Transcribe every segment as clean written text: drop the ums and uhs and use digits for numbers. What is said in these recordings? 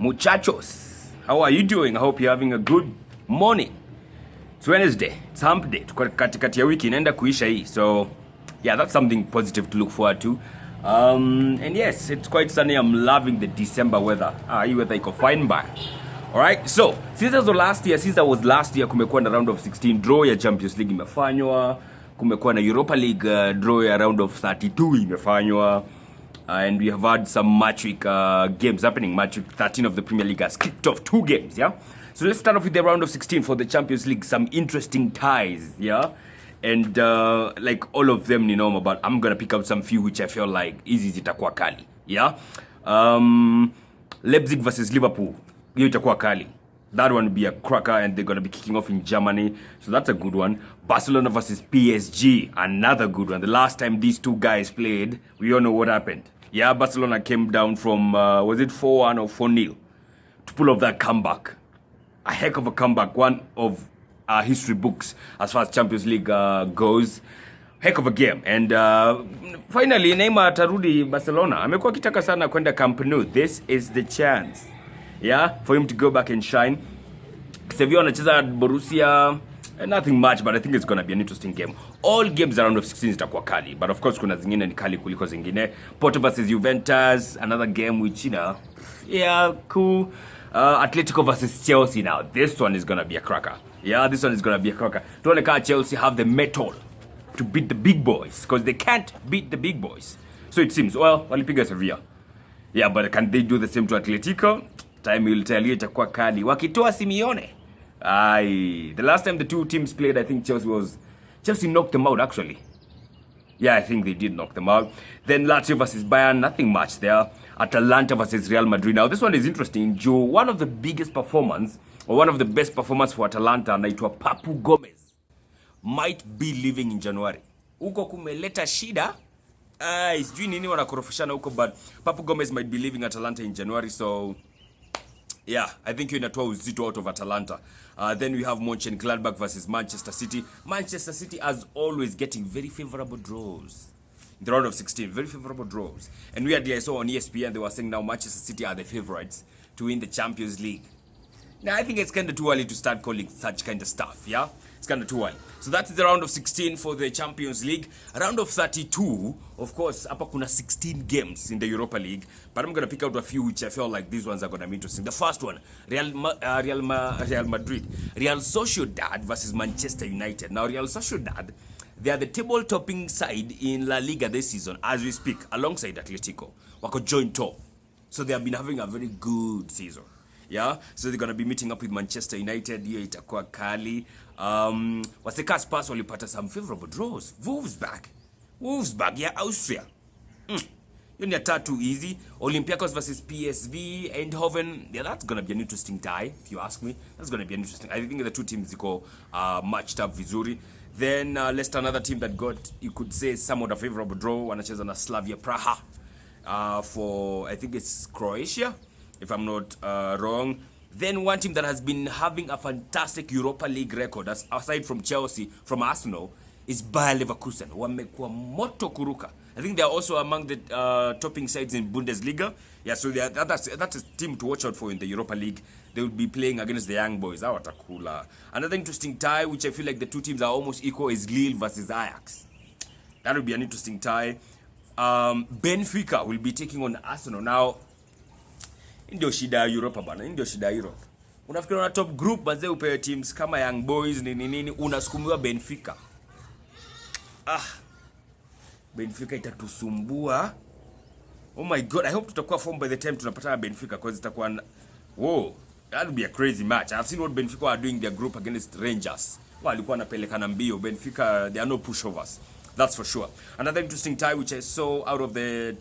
Muchachos, how are you doing? I hope you're having a good morning. It's Wednesday, it's hump day. Tuko katikati ya wiki inaenda kuisha hii. So, yeah, that's something positive to look forward to. And yes, it's quite sunny. I'm loving the December weather. Hii weather iko fine by. Alright, so, since I was last year, kumekuwa na round of 16 draw ya Champions League imefanywa. Kumekuwa na Europa League draw ya round of 32 imefanywa. And we have had some Matchweek games happening. Matchweek 13 of the Premier League has kicked off 2 games, yeah? So let's start off with the round of 16 for the Champions League. Some interesting ties, yeah? And like all of them, you know, but I'm going to pick out some few which I feel like easy zitakuwa kali, yeah? Leipzig versus Liverpool. Hiyo itakuwa kali. That one will be a cracker, and they're going to be kicking off in Germany. So that's a good one. Barcelona versus PSG. Another good one. The last time these two guys played, we all know what happened. Yeah, Barcelona came down from, was it 4-1 or 4-0? To pull off that comeback. A heck of a comeback. One of history books as far as Champions League goes. Heck of a game. And finally, Neymar atarudi Barcelona. Amekuwa kitaka sana kwenda Camp Nou. This is the chance. Yeah, for him to go back and shine. Sevilla anacheza Borussia, nothing much, but I think it's going to be an interesting game. All games around of 16 zitakuwa kali, but of course kuna zingine ni kali kuliko zingine. Porto versus Juventus, another game which, you know, yeah, cool. Atletico versus Chelsea now. This one is going to be a cracker. Yeah, this one is going to be a cracker. Tuone kama Chelsea have the mettle to beat the big boys, because they can't beat the big boys. So it seems, well, walipiga Sevilla. Yeah, but can they do the same to Atletico? Time will tell you itakuwa kali. Wakitoa Simeone. The last time the two teams played, I think Chelsea knocked them out actually. Yeah, I think they did knock them out. Then Lazio versus Bayern, nothing much there. Atalanta versus Real Madrid. Now this one is interesting. Joe, one of the biggest performance, or one of the best performance for Atalanta, anaitwa Papu Gomez, might be leaving in January. Uko kumeleta shida. Sijui nini wanakorofishana huko, but Papu Gomez might be leaving Atalanta in January, so yeah, I think you're inatoa uzito out of Atalanta. Then we have Mönchengladbach versus Manchester City. Manchester City, as always, getting very favorable draws. In the round of 16, very favorable draws. And weirdly, I saw on ESPN, they were saying now Manchester City are the favorites to win the Champions League. Now, I think it's kind of too early to start calling such kind of stuff, yeah? It's kind of too early. So that's the round of 16 for the Champions League. Round of 32, of course, hapa kuna 16 games in the Europa League. But I'm going to pick out a few which I feel like these ones are going to be interesting. The first one, Real Madrid. Real Sociedad versus Manchester United. Now, Real Sociedad, they are the table-topping side in La Liga this season, as we speak, alongside Atletico. Wako joint top. So they have been having a very good season. Yeah, so they're going to be meeting up with Manchester United. Hiyo itakuwa kali. Waseka Spurs walipata some favorable draws. Wolfsburg, yeah, Austria. Hiyo ni tatu easy. Olympiacos versus PSV, Eindhoven. Yeah, that's going to be an interesting tie, if you ask me. That's going to be an interesting. I think the two teams ziko matched up vizuri. Then Leicester, another team that got, you could say, somewhat a favorable draw. Wanacheza na Slavia Praha for, I think it's Croatia, if I'm not wrong. Then one team that has been having a fantastic Europa League record, aside from Chelsea, from Arsenal, is Bayer Leverkusen. Wamekuwa moto kuruka. I think they are also among the topping sides in Bundesliga. Yeah, so that's a team to watch out for in the Europa League. They will be playing against the young boys. Watakula. Another interesting tie, which I feel like the two teams are almost equal, is Lille versus Ajax. That will be an interesting tie. Benfica will be taking on Arsenal. Now, ndio shida ya Europa bana, ndio shida ya Europe. Unafikiri una top group bazee upewe teams kama Young Boys nini unasukumiwa Benfica. Benfica itatusumbua. Oh my god, I hope tutakuwa form by the time tunapatana Benfica, because itakuwa whoa, that would be a crazy match. I've seen what Benfica are doing their group against Rangers. Walikuwa wanapelekana mbio. Benfica, they are no pushovers. That's for sure. Another interesting tie which I saw out of the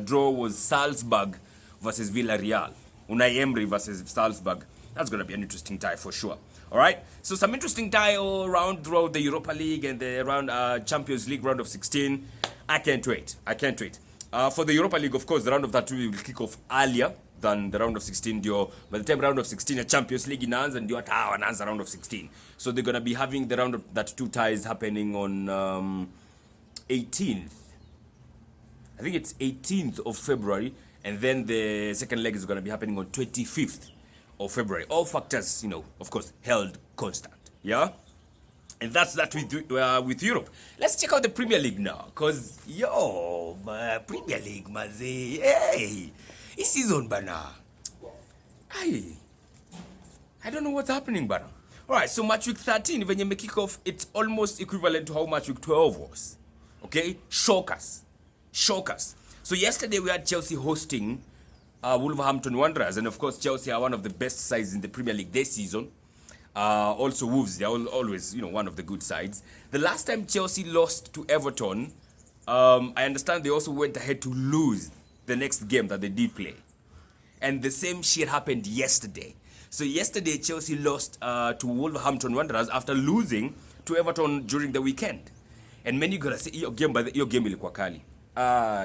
draw was Salzburg versus Villarreal. Unai Emery versus Salzburg. That's going to be an interesting tie for sure. All right? So some interesting tie all around throughout the Europa League and the Champions League round of 16. I can't wait. For the Europa League, of course, the round of 32 will kick off earlier than the round of 16. By the time round of 16, the Champions League inaanza ndio wanaanza round of 16. So they're going to be having the round of 32 ties happening on 18th. I think it's 18th of February. And then the second leg is going to be happening on 25th of February. All factors, of course, held constant. Yeah? And that's that with Europe. Let's check out the Premier League now. Because, Premier League, maze. Hey, it's season, bana. I don't know what's happening, bana. Alright, so Matchweek 13, when you make kick off, it's almost equivalent to how Matchweek 12 was. Okay? Shockers. So yesterday we had Chelsea hosting Wolverhampton Wanderers. And of course, Chelsea are one of the best sides in the Premier League this season. Also Wolves, they're always, one of the good sides. The last time Chelsea lost to Everton, I understand they also went ahead to lose the next game that they did play. And the same shit happened yesterday. So yesterday Chelsea lost to Wolverhampton Wanderers after losing to Everton during the weekend. And many gonna say your game ilikuwa kali.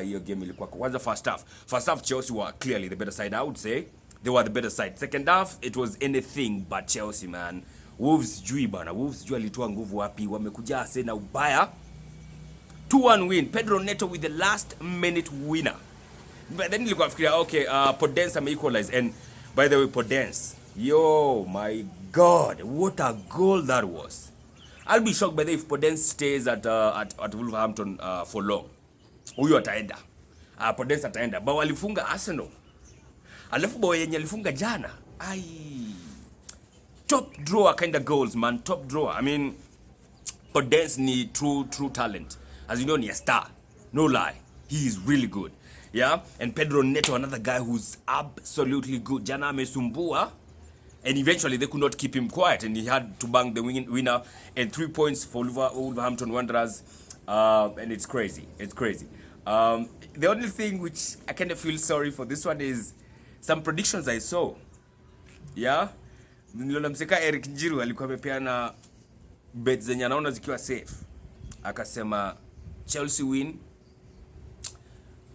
Your game ilikuwa kwanza first half. First half Chelsea were clearly the better side, I would say. They were the better side. Second half, it was anything but Chelsea, man. Wolves jui bana. Wolves jui alitoa nguvu wapi. Wamekuja asena ubaya. 2-1 win. Pedro Neto with the last minute winner. But then nilikuwa fikiria, okay, Podence may equalize. And by the way, Podence, yo, my God, what a goal that was. I'll be shocked by the if Podence stays at Wolverhampton for long. Huyo ataenda. Podence ataenda. But walifunga Arsenal. Alafu bao yenye alifunga jana. Top drawer kind of goals, man. Top drawer. I mean, Podence ni true talent. As you know, ni a star. No lie. He is really good. Yeah? And Pedro Neto, another guy who's absolutely good. Jana amesumbua. And eventually they could not keep him quiet. And he had to bang the winner. And 3 points for Wolverhampton Wanderers. And it's crazy. It's crazy. The only thing which I kind of feel sorry for this one is some predictions I saw. Yeah? Niliona mseka Eric Njiru alikuwa amepeana bets zenye anaona zikiwa safe. Akasema Chelsea win,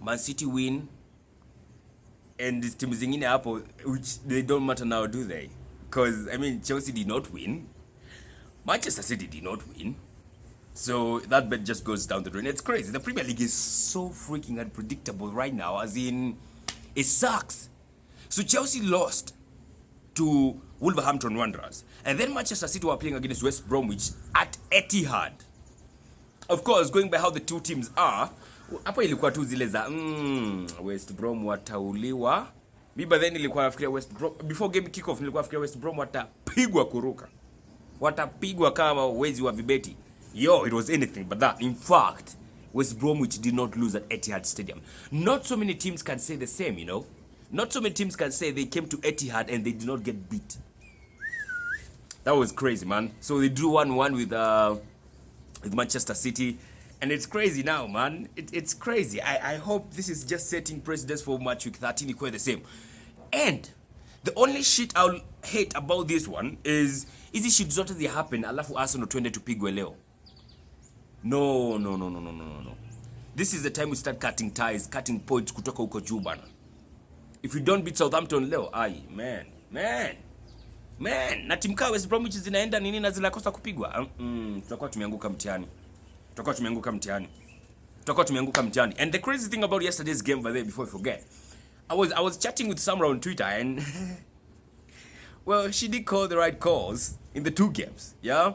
Man City win, and team zingine hapo which they don't matter now, do they? Because I mean Chelsea did not win. Manchester City did not win. So that bet just goes down the drain. It's crazy. The Premier League is so freaking unpredictable right now, as in it sucks. So Chelsea lost to Wolverhampton Wanderers. And then Manchester City were playing against West Bromwich at Etihad. Of course, going by how the two teams are, hapo ilikuwa tu zile za West Brom watauliwa. But then ilikuwa nafikiria West Brom, before game kickoff nilikuwa nafikiria West Brom watapigwa kuruka. Watapigwa kama wezi wa vibeti. Yo, it was anything but that. In fact, West Bromwich did not lose at Etihad Stadium. Not so many teams can say the same, Not so many teams can say they came to Etihad and they did not get beat. That was crazy, man. So they drew 1-1 with Manchester City. And it's crazy now, man. It's crazy. I hope this is just setting precedents for Matchweek 13 equal the same. And the only shit I'll hate about this one is hizi shit zote zi happen alafu Arsenal twende tupigwe leo. No. This is the time we start cutting ties, cutting points kutoka huko juu bana. If you don't beat Southampton leo, man. Na timu kama West Bromwich zinaenda nini na zinakosa kupigwa. Tutakuwa tumeanguka mtihani. And the crazy thing about yesterday's game, by the way, before I forget, I was chatting with Samra on Twitter and well, she did call the right calls in the two games. Yeah?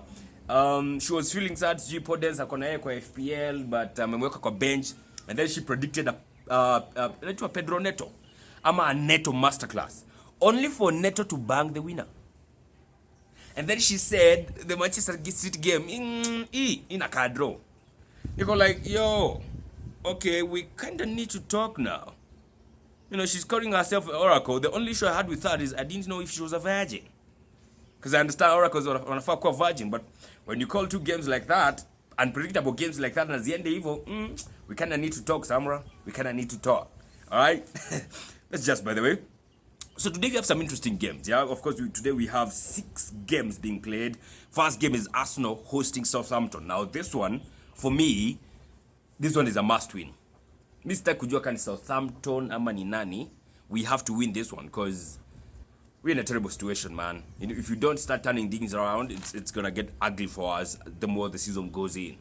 She was feeling sad sijui Podence akona yeye kwa FPL but amemweka kwa bench, and then she predicted a Pedro Neto ama a Neto masterclass only for Neto to bang the winner. And then she said the Manchester City game in a card draw. You go like, yo, okay, we kind of need to talk now. She's calling herself an oracle. The only issue I had with her is I didn't know if she was a virgin. Because I understand oracles wanafaa kuwa virgin, but when you call two games like that, unpredictable games like that, na ziende hivyo, we kind of need to talk, Samra. We kind of need to talk. All right? That's just by the way. So today we have some interesting games. Yeah, of course, today we have 6 games being played. First game is Arsenal hosting Southampton. Now this one, for me, this one is a must win. Mr. Kujua kani Southampton ama ni nani, we have to win this one because we're in a terrible situation, man. If you don't start turning things around, it's gonna get ugly for us the more the season goes in.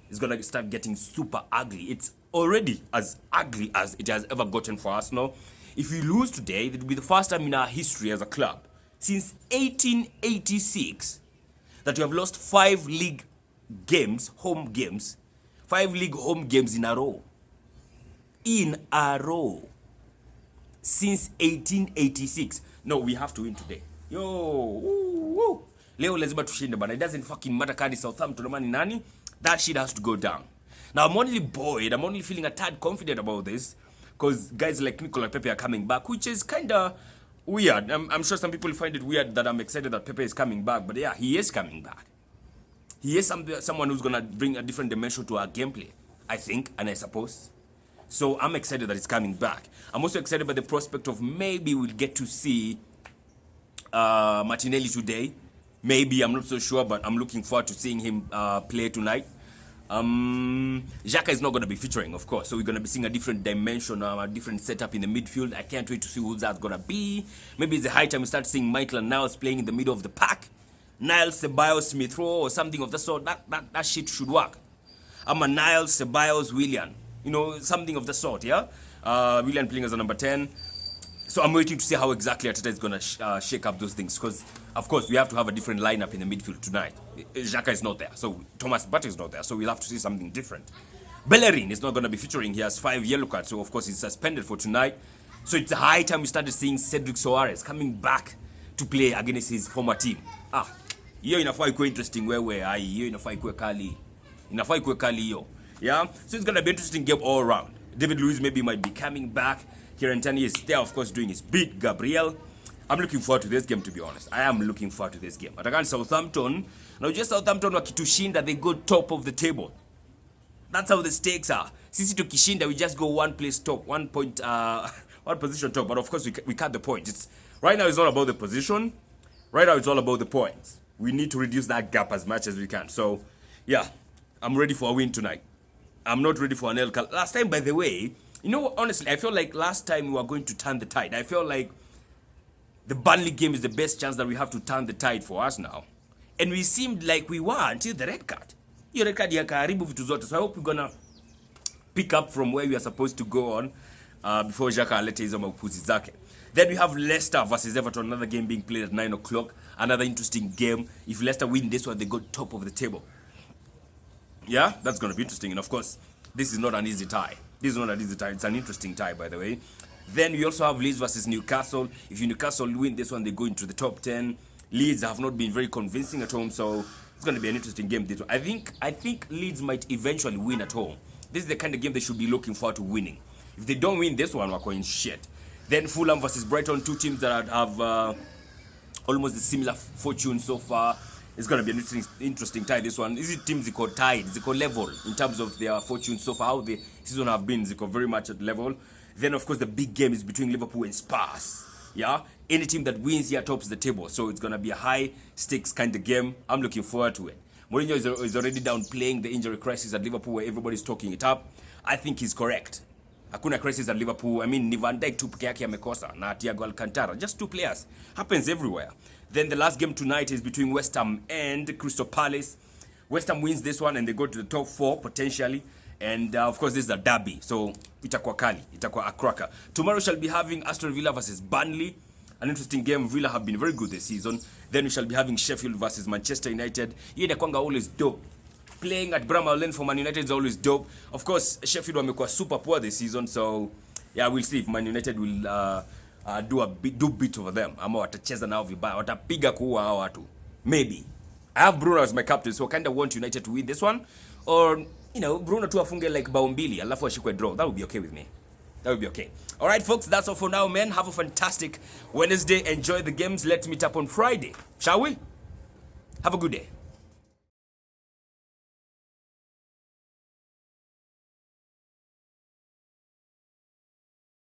It's gonna start getting super ugly. It's already as ugly as it has ever gotten for Arsenal. If we lose today, it will be the first time in our history as a club since 1886 that we have lost 5 league games, home games, 5 league home games in a row. In a row. Since 1886. No, we have to win today. Yo, woo. Leo lazima tushinde bana. It doesn't fucking matter kani Southampton ama ni nani. That shit has to go down. Now I'm only buoyed. I'm only feeling a tad confident about this because guys like Nicola Pepe are coming back, which is kind of weird. I'm sure some people find it weird that I'm excited that Pepe is coming back, but yeah, he is coming back. He is someone who's gonna bring a different dimension to our gameplay, I think, and I suppose. So I'm excited that it's coming back. I'm also excited by the prospect of maybe we'll get to see Martinelli today. Maybe, I'm not so sure, but I'm looking forward to seeing him play tonight. Xhaka is not going to be featuring, of course, so we're going to be seeing a different dimension, a different setup in the midfield. I can't wait to see who that's going to be. Maybe it's the high time we start seeing Michael and Niles playing in the middle of the pack. Niles, Ceballos, Smith-Rowe, or something of the sort. That shit should work. I'm a Niles, Ceballos, Willian. You know, something of the sort, yeah? Willian playing as a number 10. So I'm waiting to see how exactly Arteta is going to shake up those things. Because, of course, we have to have a different lineup in the midfield tonight. Xhaka is not there. So Thomas Partey is not there. So we'll have to see something different. Bellerin is not going to be featuring. He has 5 yellow cards. So, of course, he's suspended for tonight. So it's a high time we started seeing Cedric Soares coming back to play against his former team. Hiyo inafaa ikuwe interesting wewe. Hiyo inafaa ikuwe kali. Inafaa ikuwe kali hiyo. Yeah? So it's going to be an interesting game all around. David Luiz maybe might be coming back. Kieran Tierney is there, of course, doing his bit. Gabriel. I'm looking forward to this game, to be honest. I am looking forward to this game. Atakan Southampton. Now, just Southampton wakitushinda, they go top of the table. That's how the stakes are. Sisi tukishinda, we just go one place top, one position top. But of course, we cut the points. Right now, it's all about the position. Right now, it's all about the points. We need to reduce that gap as much as we can. So, yeah, I'm ready for a win tonight. I'm not ready for an L. Last time, by the way, you know, honestly, I felt like last time we were going to turn the tide. I felt like the Burnley game is the best chance that we have to turn the tide for us now. And we seemed like we were until the red card. Hiyo red card yakaharibu vitu zote. So I hope we're going to pick up from where we are supposed to go on before Xhaka alete hizo mapuzi zake. Then we have Leicester versus Everton, another game being played at 9 o'clock. Another interesting game. If Leicester win this one, they go top of the table. Yeah, that's going to be interesting. And of course, this is not an easy tie. This is not an easy tie. It's an interesting tie, by the way. Then we also have Leeds versus Newcastle. If Newcastle win this one, they go into the top 10. Leeds have not been very convincing at home, so it's going to be an interesting game. I think Leeds might eventually win at home. This is the kind of game they should be looking forward to winning. If they don't win this one, we're going shit. Then Fulham versus Brighton, two teams that have almost a similar fortune so far. It's going to be an interesting tie, this one. These teams are tied, they're level in terms of their fortune so far. How the season have been, they're very much at level. Then, of course, the big game is between Liverpool and Spurs. Yeah? Any team that wins here tops the table. So it's going to be a high-stakes kind of game. I'm looking forward to it. Mourinho is already downplaying the injury crisis at Liverpool where everybody's talking it up. I think he's correct. Hakuna crisis at Liverpool. I mean, ni Van Dijk tu peke yake amekosa na Thiago Alcantara. Just 2 players. Happens everywhere. Then the last game tonight is between West Ham and Crystal Palace. West Ham wins this one and they go to the top 4 potentially. And of course, this is a derby. So, itakuwa kali. Itakuwa a cracker. Tomorrow shall be having Aston Villa versus Burnley. An interesting game. Villa have been very good this season. Then we shall be having Sheffield versus Manchester United. Hiyo inakuanga always dope. Playing at Bramall Lane for Man United is always dope. Of course, Sheffield wamekuwa super poor this season. So, yeah, we'll see if Man United will do bit over them. Ama watacheza nao vibaya. Watapiga kuua hao watu. Maybe. I have Bruno as my captain, so I kind of want United to win this one. Or, you know, Bruno tu afunge like bao mbili, alafu ashikwe draw. That would be okay with me. That would be okay. All right, folks, that's all for now, man. Have a fantastic Wednesday. Enjoy the games. Let's meet up on Friday. Shall we? Have a good day.